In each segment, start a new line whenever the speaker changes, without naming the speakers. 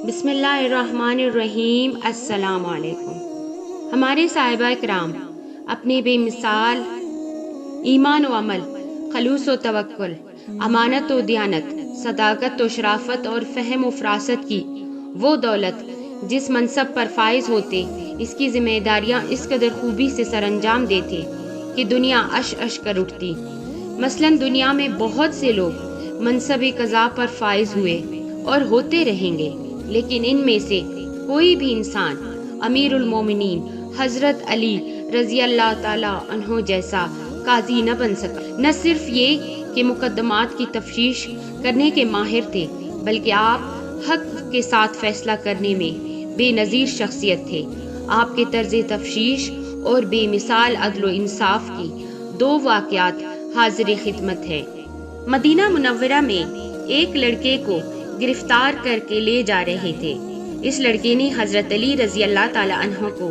بسم اللہ الرحمن الرحیم۔ السلام علیکم۔ ہمارے صحابہ کرام اپنے بے مثال ایمان و عمل، خلوص و توکل، امانت و دیانت، صداقت و شرافت اور فہم و فراست کی وہ دولت جس منصب پر فائز ہوتے اس کی ذمہ داریاں اس قدر خوبی سے سر انجام دیتے کہ دنیا اش اش کر اٹھتی۔ مثلاً دنیا میں بہت سے لوگ منصب قضا پر فائز ہوئے اور ہوتے رہیں گے، لیکن ان میں سے کوئی بھی انسان امیر المومنین حضرت علی رضی اللہ تعالی عنہ جیسا قاضی نہ بن سکا۔ نہ صرف یہ کہ مقدمات کی تفتیش کرنے کے ماہر تھے، بلکہ آپ حق کے ساتھ فیصلہ کرنے میں بے نظیر شخصیت تھے۔ آپ کے طرز تفتیش اور بے مثال عدل و انصاف کی دو واقعات حاضر خدمت ہیں۔ مدینہ منورہ میں ایک لڑکے کو گرفتار کر کے لے جا رہے تھے۔ اس لڑکے نے حضرت علی رضی اللہ تعالی عنہ کو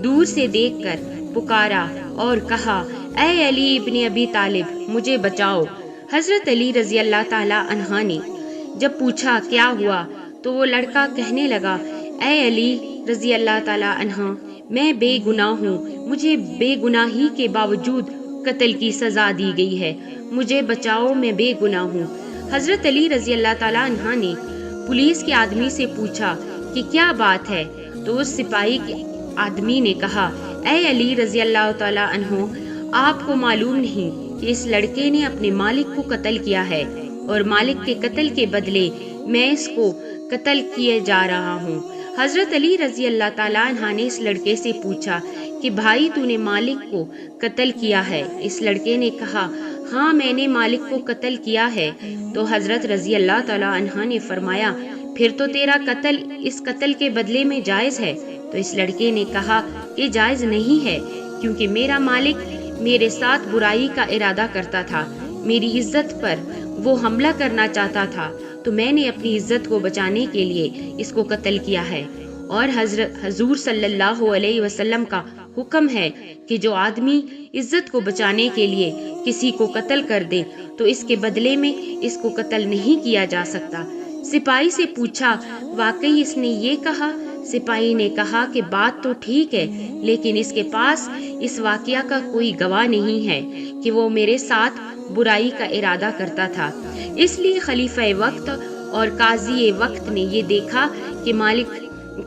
دور سے دیکھ کر پکارا اور کہا، اے علی ابن ابی طالب، مجھے بچاؤ۔ حضرت علی رضی اللہ تعالی عنہ نے جب پوچھا کیا ہوا تو وہ لڑکا کہنے لگا، اے علی رضی اللہ تعالی عنہ، میں بے گناہ ہوں، مجھے بے گناہی کے باوجود قتل کی سزا دی گئی ہے، مجھے بچاؤ، میں بے گناہ ہوں۔ حضرت علی رضی اللہ تعالی عنہ نے پولیس کے آدمی سے پوچھا کہ کیا بات ہے، تو اس سپاہی کے آدمی نے کہا، اے علی رضی اللہ تعالی عنہ، آپ کو معلوم نہیں کہ اس لڑکے نے اپنے مالک کو قتل کیا ہے اور مالک کے قتل کے بدلے میں اس کو قتل کیے جا رہا ہوں۔ حضرت علی رضی اللہ تعالی عنہ نے اس لڑکے سے پوچھا کہ بھائی تو نے مالک کو قتل کیا ہے؟ اس لڑکے نے کہا، ہاں میں نے مالک کو قتل کیا ہے۔ تو حضرت رضی اللہ تعالی عنہ نے فرمایا، پھر تو تیرا قتل اس قتل کے بدلے میں جائز ہے۔ تو اس لڑکے نے کہا کہ جائز نہیں ہے، کیونکہ میرا مالک میرے ساتھ برائی کا ارادہ کرتا تھا، میری عزت پر وہ حملہ کرنا چاہتا تھا، تو میں نے اپنی عزت کو بچانے کے لیے اس کو قتل کیا ہے۔ اور حضور صلی اللہ علیہ وسلم کا حکم ہے کہ جو آدمی عزت کو بچانے کے لیے کسی کو قتل کر دے تو اس کے بدلے میں اس کو قتل نہیں کیا جا سکتا۔ سپاہی سے پوچھا، واقعی اس نے یہ کہا؟ سپاہی نے کہا کہ بات تو ٹھیک ہے، لیکن اس کے پاس اس واقعہ کا کوئی گواہ نہیں ہے کہ وہ میرے ساتھ برائی کا ارادہ کرتا تھا۔ اس لیے خلیفہ وقت اور قاضی وقت نے یہ دیکھا کہ مالک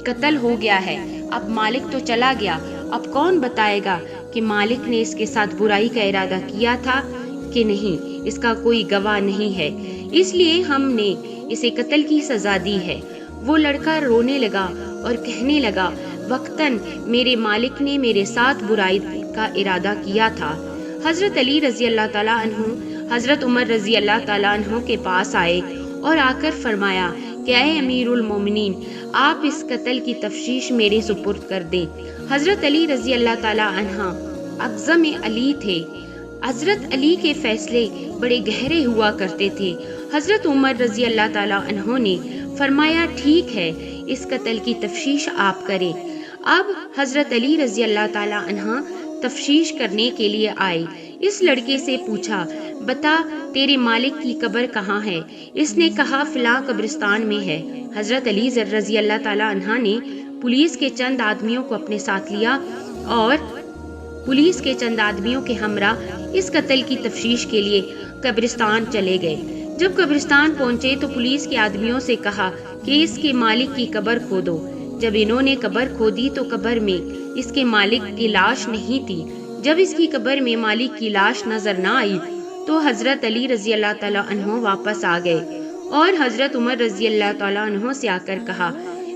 قتل ہو گیا ہے، اب مالک تو چلا گیا، اب کون بتائے گا کہ مالک نے اس کے ساتھ برائی کا ارادہ کیا تھا کہ نہیں؟ اس کا کوئی گواہ نہیں ہے، اس لیے ہم نے اسے قتل کی سزا دی ہے۔ وہ لڑکا رونے لگا اور کہنے لگا، وقتاً میرے مالک نے میرے ساتھ برائی کا ارادہ کیا تھا۔ حضرت علی رضی اللہ تعالی عنہ حضرت عمر رضی اللہ تعالی عنہ کے پاس آئے اور آ کر فرمایا کہ اے امیر المومنین، آپ اس قتل کی تفتیش میرے سپرد کر دیں۔ حضرت علی رضی اللہ تعالی عنہ اعظم علی تھے۔ حضرت علی کے فیصلے بڑے گہرے ہوا کرتے تھے۔ حضرت عمر رضی اللہ تعالی عنہ نے فرمایا، ٹھیک ہے، اس قتل کی تفتیش آپ کریں۔ اب حضرت علی رضی اللہ تعالی عنہ تفتیش کرنے کے لیے آئے۔ اس لڑکے سے پوچھا، بتا تیرے مالک کی قبر کہاں ہے؟ اس نے کہا، فلاں قبرستان میں ہے۔ حضرت علی رضی اللہ تعالی عنہ نے پولیس کے چند آدمیوں کو اپنے ساتھ لیا اور پولیس کے چند آدمیوں کے ہمراہ اس قتل کی تفتیش کے لیے قبرستان چلے گئے۔ جب قبرستان پہنچے تو پولیس کے آدمیوں سے کہا کہ اس کے مالک کی قبر کھودو۔ جب انہوں نے قبر کھودی تو قبر میں اس کے مالک کی لاش نہیں تھی۔ جب اس کی قبر میں مالک کی لاش نظر نہ آئی تو حضرت علی رضی اللہ تعالی عنہ واپس آ گئے اور حضرت عمر رضی اللہ تعالی عنہ سے آ کر کہا،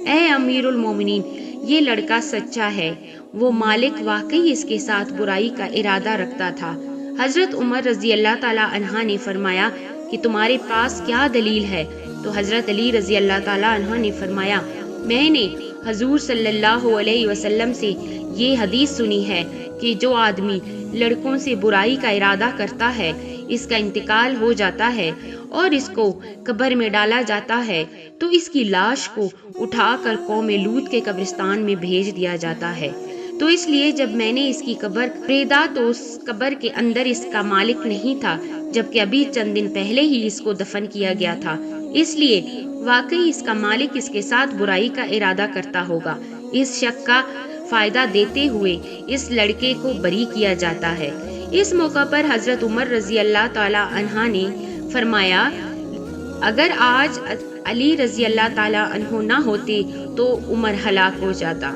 اے امیر المومنین، یہ لڑکا سچا ہے، وہ مالک واقعی اس کے ساتھ برائی کا ارادہ رکھتا تھا۔ حضرت عمر رضی اللہ تعالی عنہ نے فرمایا کہ تمہارے پاس کیا دلیل ہے؟ تو حضرت علی رضی اللہ تعالی عنہ نے فرمایا، میں نے حضور صلی اللہ علیہ وسلم سے یہ حدیث سنی ہے کہ جو آدمی لڑکوں سے برائی کا ارادہ کرتا ہے، اس کا انتقال ہو جاتا ہے اور اس کو قبر میں ڈالا جاتا ہے تو اس کی لاش کو اٹھا کر قوم لوط کے قبرستان میں بھیج دیا جاتا ہے۔ تو اس لیے جب میں نے اس کی قبر خریدا تو اس قبر کے اندر اس کا مالک نہیں تھا، جبکہ ابھی چند دن پہلے ہی اس کو دفن کیا گیا تھا، اس لیے واقعی اس کا مالک اس کے ساتھ برائی کا ارادہ کرتا ہوگا۔ اس شک کا فائدہ دیتے ہوئے اس لڑکے کو بری کیا جاتا ہے۔ اس موقع پر حضرت عمر رضی اللہ تعالی عنہ نے فرمایا، اگر آج علی رضی اللہ تعالی عنہ نہ ہوتے تو عمر ہلاک ہو جاتا۔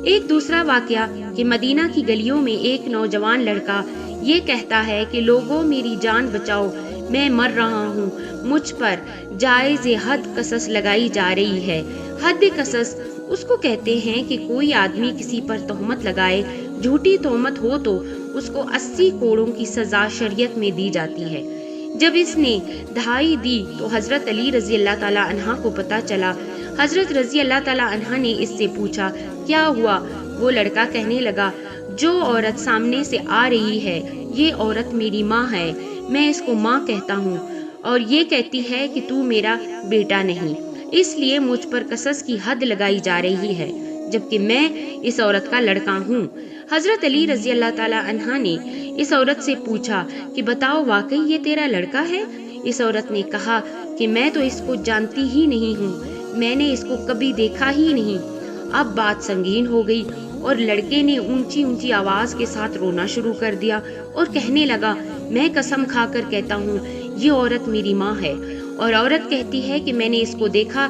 ایک دوسرا واقعہ کہ مدینہ کی گلیوں میں ایک نوجوان لڑکا یہ کہتا ہے کہ لوگوں میری جان بچاؤ، میں مر رہا ہوں، مجھ پر جائز حد قصص لگائی جا رہی ہے۔ حد قصص اس کو کہتے ہیں کہ کوئی آدمی کسی پر تہمت لگائے، جھوٹی تہمت ہو تو اس کو 80 کوڑوں کی سزا شریعت میں دی جاتی ہے۔ جب اس نے دہائی دی تو حضرت علی رضی اللہ تعالی عنہ کو پتہ چلا۔ حضرت رضی اللہ تعالی عنہ نے اس سے پوچھا، کیا ہوا؟ وہ لڑکا کہنے لگا، جو عورت سامنے سے آ رہی ہے یہ عورت میری ماں ہے، میں اس کو ماں کہتا ہوں اور یہ کہتی ہے کہ تو میرا بیٹا نہیں، اس لیے مجھ پر قصص کی حد لگائی جا رہی ہے، جبکہ میں اس عورت کا لڑکا ہوں۔ حضرت علی رضی اللہ تعالی عنہ نے اس عورت سے پوچھا کہ بتاؤ واقعی یہ تیرا لڑکا ہے؟ اس عورت نے کہا کہ میں تو اس کو جانتی ہی نہیں ہوں، میں نے اس کو کبھی دیکھا ہی نہیں۔ اب بات سنگین ہو گئی اور لڑکے نے اونچی اونچی آواز کے ساتھ رونا شروع کر دیا اور کہنے لگا، میں قسم کھا کر کہتا ہوں یہ عورت میری ماں ہے، اور عورت کہتی ہے کہ میں نے اس کو دیکھا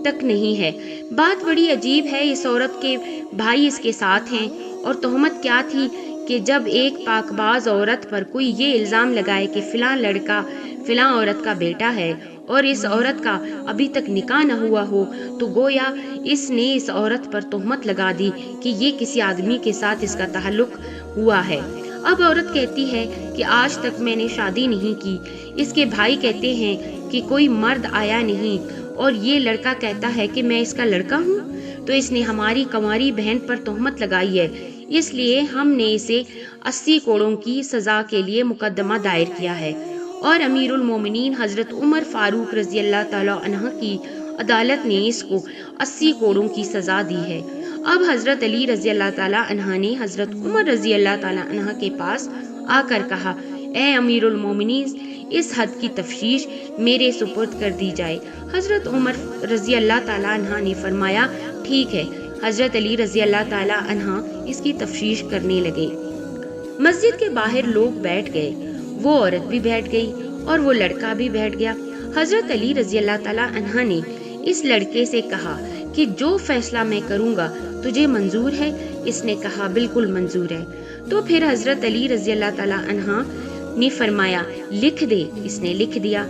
تک نہیں ہے۔ بات بڑی عجیب ہے، اس عورت کے بھائی اس کے ساتھ ہیں، اور تہمت کیا تھی کہ جب ایک پاک باز عورت پر کوئی یہ الزام لگائے کہ فلاں لڑکا فلاں عورت کا بیٹا ہے اور اس عورت کا ابھی تک نکاح نہ ہوا ہو، تو گویا اس نے اس عورت پر تہمت لگا دی کہ یہ کسی آدمی کے ساتھ اس کا تعلق ہوا ہے۔ اب عورت کہتی ہے کہ آج تک میں نے شادی نہیں کی۔ اس کے بھائی کہتے ہیں کہ کوئی مرد آیا نہیں، اور یہ لڑکا کہتا ہے کہ میں اس کا لڑکا ہوں، تو اس نے ہماری کنواری بہن پر تہمت لگائی ہے، اس لیے ہم نے اسے 80 کوڑوں کی سزا کے لیے مقدمہ دائر کیا ہے، اور امیر المومنین حضرت عمر فاروق رضی اللہ تعالی عنہ کی عدالت نے اس کو 80 کوڑوں کی سزا دی ہے۔ اب حضرت علی رضی اللہ تعالی عنہ نے حضرت عمر رضی اللہ تعالی عنہ کے پاس آ کر کہا، اے امیر المومنین، اس حد کی تفتیش میرے سپرد کر دی جائے۔ حضرت عمر رضی اللہ تعالی عنہ نے فرمایا، ٹھیک ہے۔ حضرت علی رضی اللہ تعالی عنہ اس کی تفتیش کرنے لگے۔ مسجد کے باہر لوگ بیٹھ گئے، وہ عورت بھی بیٹھ گئی اور وہ لڑکا بھی بیٹھ گیا۔ حضرت علی رضی اللہ تعالی عنہ نے اس لڑکے سے کہا کہ جو فیصلہ میں کروں گا تجھے منظور ہے؟ اس نے کہا بالکل منظور ہے۔ تو پھر حضرت علی رضی اللہ تعالی عنہ نے فرمایا لکھ دے۔ اس نے لکھ دیا۔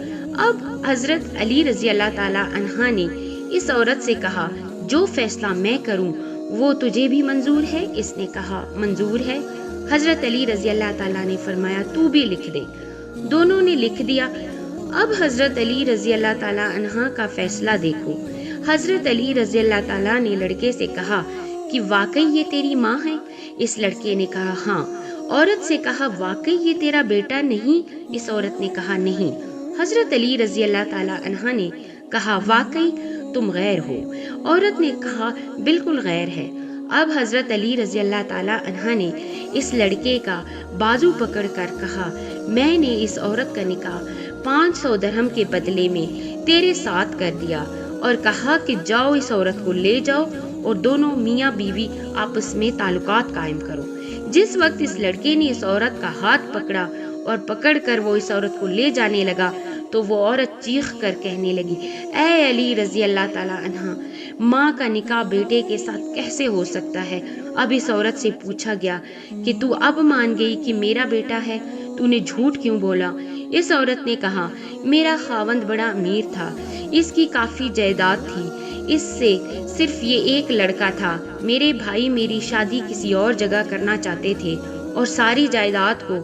اب حضرت علی رضی اللہ تعالی عنہ نے اس عورت سے کہا جو فیصلہ میں کروں وہ تجھے بھی منظور ہے؟ اس نے کہا منظور ہے۔ حضرت علی رضی اللہ تعالیٰ نے فرمایا تو بھی لکھ دے۔ دونوں نے لکھ دیا۔ اب حضرت علی رضی اللہ تعالیٰ عنہ کا فیصلہ دیکھو۔ حضرت علی رضی اللہ تعالیٰ نے لڑکے سے کہا کہ واقعی یہ تیری ماں ہے؟ اس لڑکے نے کہا ہاں۔ عورت سے کہا واقعی یہ تیرا بیٹا نہیں؟ اس عورت نے کہا نہیں۔ حضرت علی رضی اللہ تعالیٰ عنہ نے کہا واقعی تم غیر ہو؟ عورت نے کہا بالکل غیر ہے۔ اب حضرت علی رضی اللہ تعالیٰ عنہ نے اس لڑکے کا بازو پکڑ کر کہا میں نے اس عورت کا نکاح 500 درہم کے بدلے میں تیرے ساتھ کر دیا، اور کہا کہ جاؤ اس عورت کو لے جاؤ اور دونوں میاں بیوی آپس میں تعلقات قائم کرو۔ جس وقت اس لڑکے نے اس عورت کا ہاتھ پکڑا اور پکڑ کر وہ اس عورت کو لے جانے لگا تو وہ عورت چیخ کر کہنے لگی اے علی رضی اللہ تعالیٰ عنہ، ماں کا نکاح بیٹے کے ساتھ کیسے ہو سکتا ہے؟ اب اس عورت سے پوچھا گیا کہ تو اب مان گئی کہ میرا بیٹا ہے، تو نے جھوٹ کیوں بولا؟ اس عورت نے کہا میرا خاوند بڑا امیر تھا، اس کی کافی جائیداد تھی، اس سے صرف یہ ایک لڑکا تھا۔ میرے بھائی میری شادی کسی اور جگہ کرنا چاہتے تھے اور ساری جائیداد کو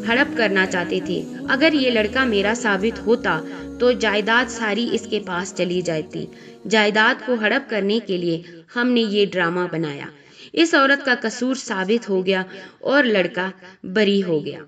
ہڑپ کرنا چاہتے تھے۔ اگر یہ لڑکا میرا ثابت ہوتا تو جائیداد ساری اس کے پاس چلی جاتی۔ جائیداد کو ہڑپ کرنے کے لیے ہم نے یہ ڈرامہ بنایا۔ اس عورت کا قصور ثابت ہو گیا اور لڑکا بری ہو گیا۔